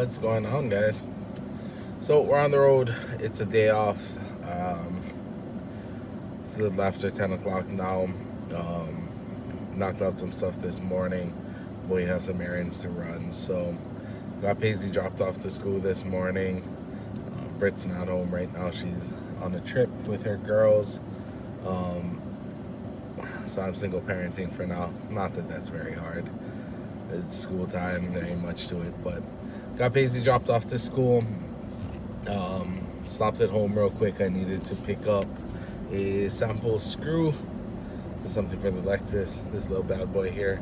What's going on, guys? So we're on the road. It's a day off. It's a little after 10 o'clock now. Knocked out some stuff this morning. We have some errands to run. So got Paisley dropped off to school this morning. Britt's not home right now. She's on a trip with her girls. So I'm single parenting for now. Not that that's very hard. It's school time. There ain't much to it, but got Paisley dropped off to school. Stopped at home real quick. I needed to pick up a sample screw. Something for the Lexus, this little bad boy here.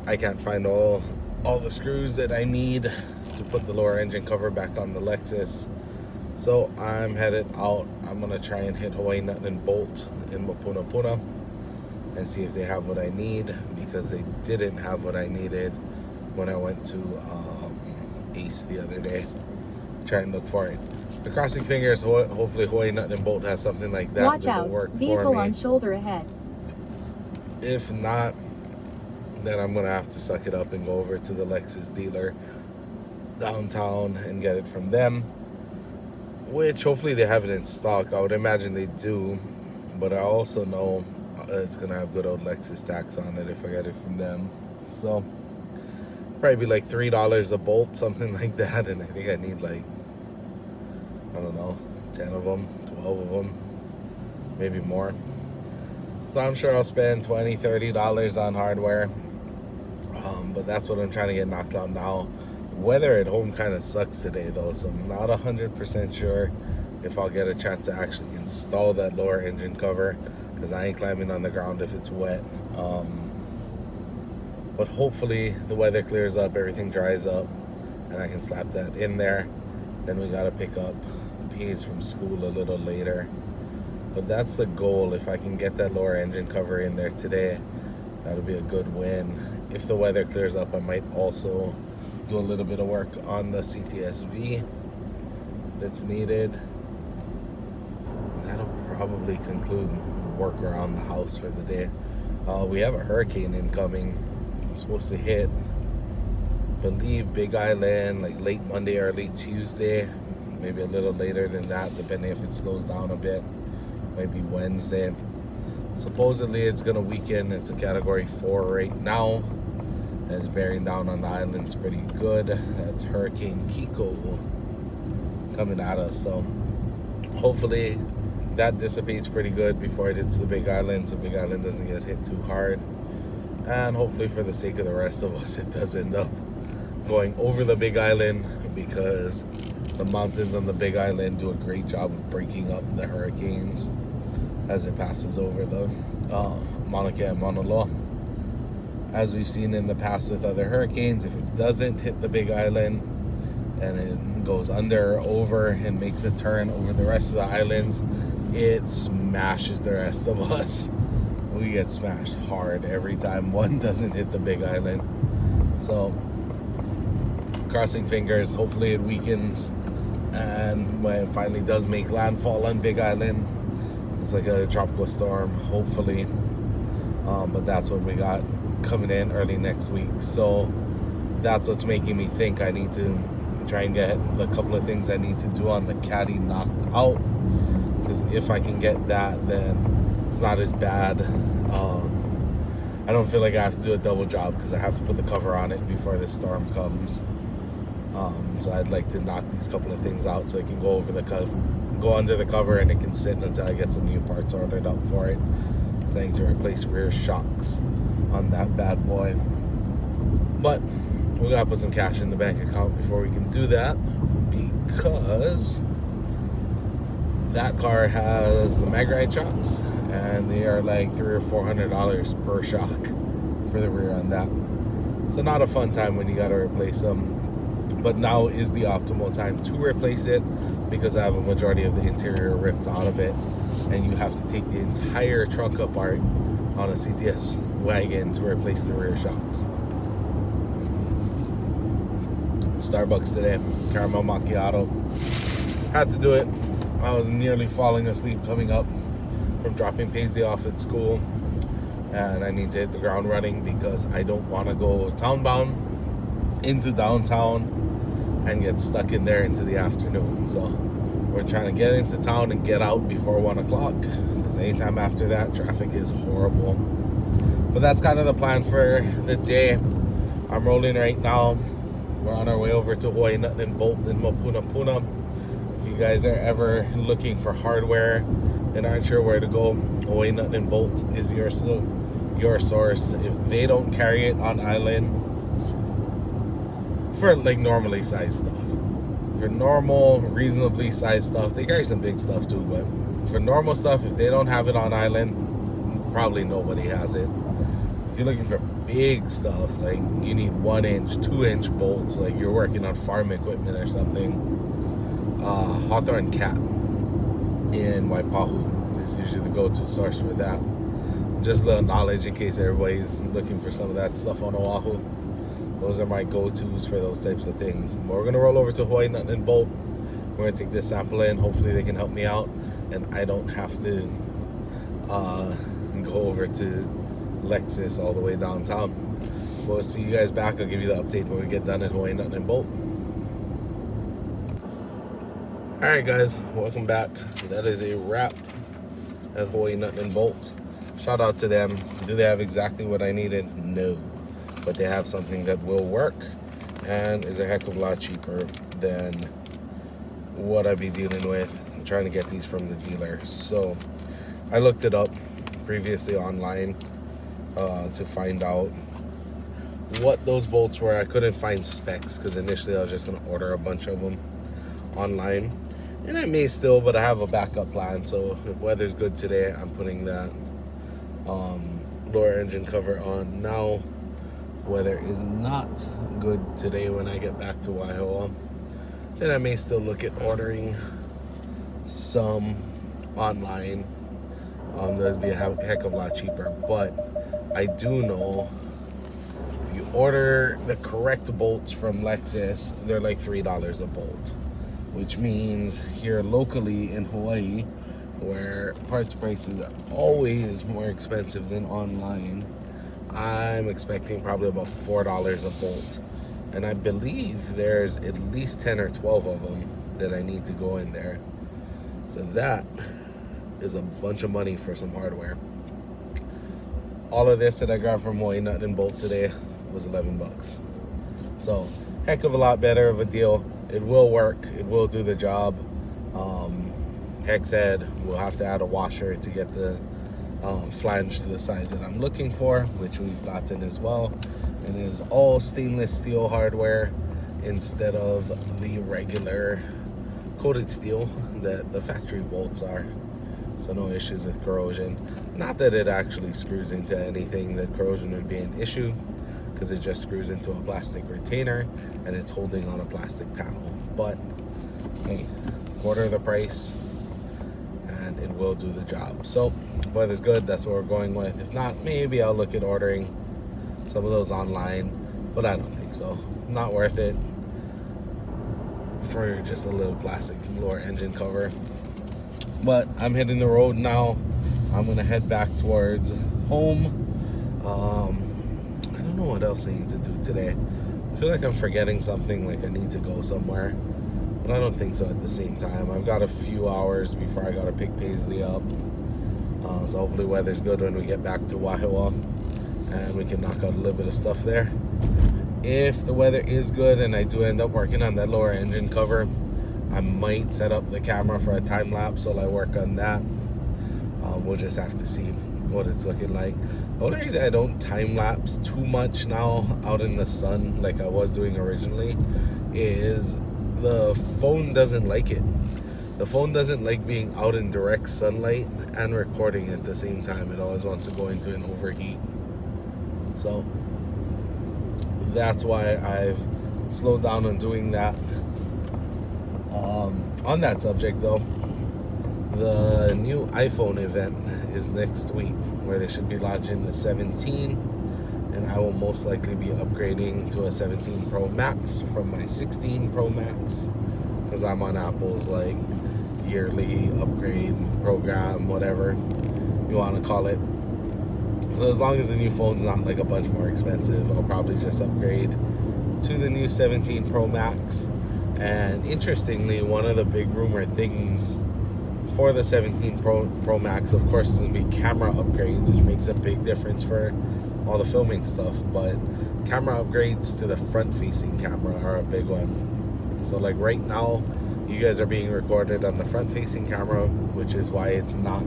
I can't find all the screws that I need to put the lower engine cover back on the Lexus. So I'm headed out. I'm gonna try and hit Hawaii Nut and Bolt in Mapuna and see if they have what I need, because they didn't have what I needed when I went to Ace the other day. Try and look for it. The crossing fingers, hopefully Hawaii Nut and Bolt has something like that. Watch that out, will work vehicle for me. on shoulder ahead. If not, then I'm gonna have to suck it up and go over to the Lexus dealer downtown and get it from them, which hopefully they have it in stock. I would imagine they do, but I also know it's gonna have good old Lexus tax on it if I get it from them. So probably be like $3 a bolt, something like that, and I think I need like, I don't know, 10 of them, 12 of them, maybe more. So I'm sure I'll spend $20, $30 on hardware, but that's what I'm trying to get knocked out now. Weather at home kind of sucks today though, so I'm not 100% sure if I'll get a chance to actually install that lower engine cover, because I ain't climbing on the ground if it's wet. But hopefully the weather clears up, everything dries up, and I can slap that in there. Then we gotta pick up Pace from school a little later. But that's the goal. If I can get that lower engine cover in there today, that'll be a good win. If the weather clears up, I might also do a little bit of work on the CTSV that's needed. That'll probably conclude work around the house for the day. We have a hurricane incoming. It's supposed to hit, I believe, Big Island like late Monday, early Tuesday, maybe a little later than that, depending if it slows down a bit. Maybe Wednesday. Supposedly it's gonna weaken. It's a category 4 right now, and it's bearing down on the islands pretty good. That's Hurricane Kiko coming at us, so hopefully that dissipates pretty good before it hits the Big Island, so Big Island doesn't get hit too hard. And hopefully for the sake of the rest of us, it does end up going over the Big Island, because the mountains on the Big Island do a great job of breaking up the hurricanes as it passes over the Mauna Kea and Mauna Loa. As we've seen in the past with other hurricanes, if it doesn't hit the Big Island and it goes under or over and makes a turn over the rest of the islands, it smashes the rest of us. We get smashed hard every time one doesn't hit the Big Island. So crossing fingers, hopefully it weakens, and when it finally does make landfall on Big Island, it's like a tropical storm, hopefully. But that's what we got coming in early next week. So that's what's making me think I need to try and get the couple of things I need to do on the Caddy knocked out, because if I can get that, then it's not as bad. I don't feel like I have to do a double job, because I have to put the cover on it before the storm comes. So I'd like to knock these couple of things out so I can go over the go under the cover, and it can sit until I get some new parts ordered up for it. So I need to replace rear shocks on that bad boy. But we gotta put some cash in the bank account before we can do that, because that car has the mag-ride shocks, and they are like $300 or $400 per shock for the rear on that. So not a fun time when you gotta replace them. But now is the optimal time to replace it, because I have a majority of the interior ripped out of it, and you have to take the entire trunk apart on a CTS wagon to replace the rear shocks. Starbucks today, caramel macchiato. Had to do it. I was nearly falling asleep coming up from dropping Paisley off at school, and I need to hit the ground running because I don't want to go townbound into downtown and get stuck in there into the afternoon. So we're trying to get into town and get out before 1 o'clock, because anytime after that, traffic is horrible. But that's kind of the plan for the day. I'm rolling right now. We're on our way over to Hawaii Nut and Bolt in Mapunapuna. If you guys are ever looking for hardware and aren't sure where to go, Hawaii Nut and Bolt is your source. If they don't carry it on island for like normally sized stuff, for normal, reasonably sized stuff, they carry some big stuff too, but for normal stuff, if they don't have it on island, probably nobody has it. If you're looking for big stuff, like you need 1 inch, 2 inch bolts, like you're working on farm equipment or something, Hawthorne Cat in Waipahu is usually the go-to source for that. Just a little knowledge in case everybody's looking for some of that stuff on Oahu. Those are my go-tos for those types of things. But we're gonna roll over to Hawaii Nut and Bolt. We're gonna take this sample in. Hopefully they can help me out and I don't have to go over to Lexus all the way downtown. We'll see you guys back. I'll give you the update when we get done at Hawaii Nut and Bolt. Alright guys, welcome back. That is a wrap at Hawaii Nut and Bolt. Shout out to them. Do they have exactly what I needed? No. But they have something that will work and is a heck of a lot cheaper than what I'd be dealing with. I'm trying to get these from the dealer. So I looked it up previously online to find out what those bolts were. I couldn't find specs because initially I was just going to order a bunch of them online. And I may still, but I have a backup plan. So if weather's good today, I'm putting that lower engine cover on now. Weather is not good today when I get back to Waihoa, then I may still look at ordering some online. That'd be a heck of a lot cheaper, but I do know if you order the correct bolts from Lexus, they're like $3 a bolt, which means here locally in Hawaii, where parts prices are always more expensive than online, I'm expecting probably about $4 a bolt. And I believe there's at least 10 or 12 of them that I need to go in there. So that is a bunch of money for some hardware. All of this that I got from Hawaii Nut and Bolt today was 11 bucks. So heck of a lot better of a deal. It will work. It will do the job. Hex head, we'll have to add a washer to get the flange to the size that I'm looking for, which we've gotten as well. And it is all stainless steel hardware instead of the regular coated steel that the factory bolts are. So no issues with corrosion. Not that it actually screws into anything that corrosion would be an issue, because it just screws into a plastic retainer and it's holding on a plastic panel. But hey, quarter of the price and it will do the job. So if weather's good, that's what we're going with. If not, maybe I'll look at ordering some of those online, but I don't think so. Not worth it for just a little plastic lower engine cover. But I'm hitting the road now. I'm gonna head back towards home. I don't know what else I need to do today. I feel like I'm forgetting something, like I need to go somewhere, but I don't think so at the same time. I've got a few hours before I gotta pick Paisley up. So hopefully weather's good when we get back to Waihoa and we can knock out a little bit of stuff there. If the weather is good and I do end up working on that lower engine cover, I might set up the camera for a time lapse while I work on that. We'll just have to see what it's looking like. The only reason I don't time lapse too much now out in the sun like I was doing originally is the phone doesn't like it. The phone doesn't like being out in direct sunlight and recording at the same time. It always wants to go into an overheat. So that's why I've slowed down on doing that. On that subject though, the new iPhone event is next week, where they should be launching the 17, and I will most likely be upgrading to a 17 Pro Max from my 16 Pro Max, because I'm on Apple's like yearly upgrade program, whatever you want to call it. So as long as the new phone's not like a bunch more expensive, I'll probably just upgrade to the new 17 Pro Max. And interestingly, one of the big rumor things for the 17 Pro Max, of course, is going to be camera upgrades, which makes a big difference for all the filming stuff. But camera upgrades to the front-facing camera are a big one. So like right now, you guys are being recorded on the front-facing camera, which is why it's not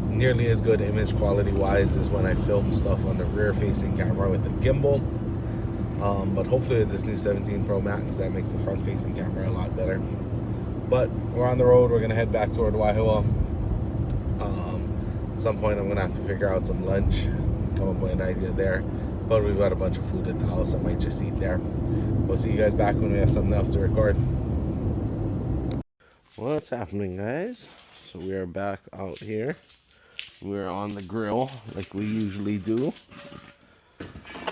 nearly as good image quality-wise as when I film stuff on the rear-facing camera with the gimbal. But hopefully with this new 17 Pro Max, that makes the front-facing camera a lot better. But we're on the road. We're going to head back toward Waihoa. At some point, I'm going to have to figure out some lunch, come up with an idea there. But we've got a bunch of food at the house. I might just eat there. We'll see you guys back when we have something else to record. What's happening, guys? So we are back out here. We're on the grill like we usually do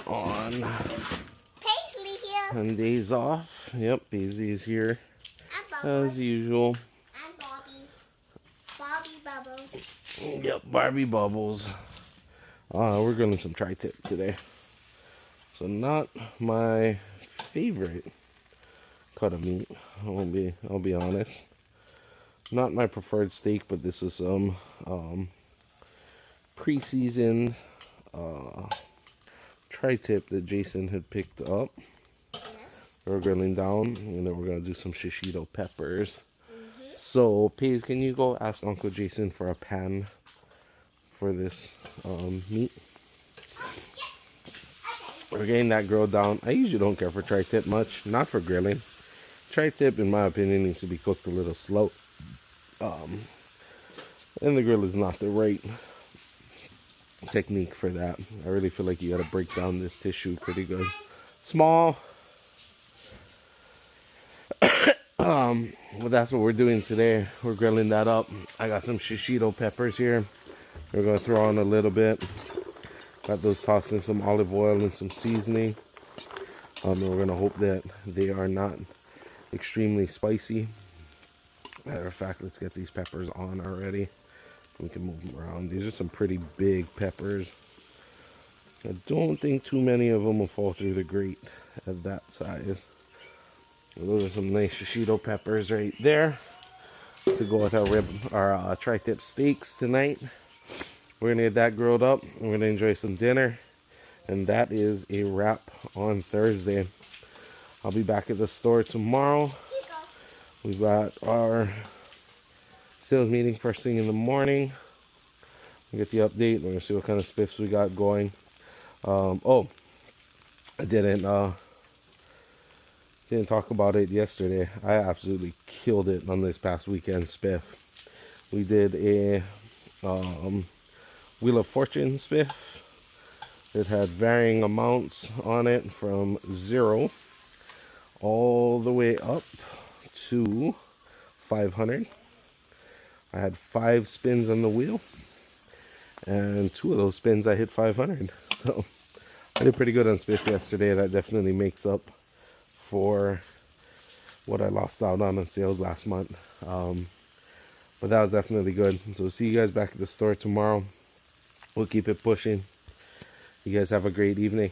on Paisley here. On days off. Yep, Daisy is here as usual. And Bobby. Bobby Bubbles. Yep, Barbie Bubbles. We're grilling some tri-tip today. So not my favorite cut of meat. I'll be honest. Not my preferred steak, but this is some pre-seasoned tri-tip that Jason had picked up. Yes. We're grilling down, and then we're gonna do some shishito peppers. So, Paige, can you go ask Uncle Jason for a pan for this meat? We're getting that grilled down. I usually don't care for tri-tip much, not for grilling. Tri-tip, in my opinion, needs to be cooked a little slow. And the grill is not the right technique for that. I really feel like you gotta break down this tissue pretty good. Small. Well, that's what we're doing today. We're grilling that up. I got some shishito peppers here. We're gonna throw on a little bit. Got those tossed in some olive oil and some seasoning. And we're gonna hope that they are not extremely spicy. Matter of fact, let's get these peppers on already. We can move them around. These are some pretty big peppers. I don't think too many of them will fall through the grate at that size. Well, those are some nice shishito peppers right there to go with our tri-tip steaks tonight. We're gonna get that grilled up. We're gonna enjoy some dinner, and that is a wrap on Thursday. I'll be back at the store tomorrow. We've got our sales meeting first thing in the morning. We'll get the update. We're gonna see what kind of spiffs we got going. I didn't talk about it yesterday. I absolutely killed it on this past weekend spiff. We did a Wheel of Fortune spiff. It had varying amounts on it from 0 all the way up to 500. I had 5 spins on the wheel, and 2 of those spins I hit 500. So I did pretty good on spiff yesterday. That definitely makes up for what I lost out on sales last month. But that was definitely good. So see you guys back at the store tomorrow. We'll keep it pushing. You guys have a great evening.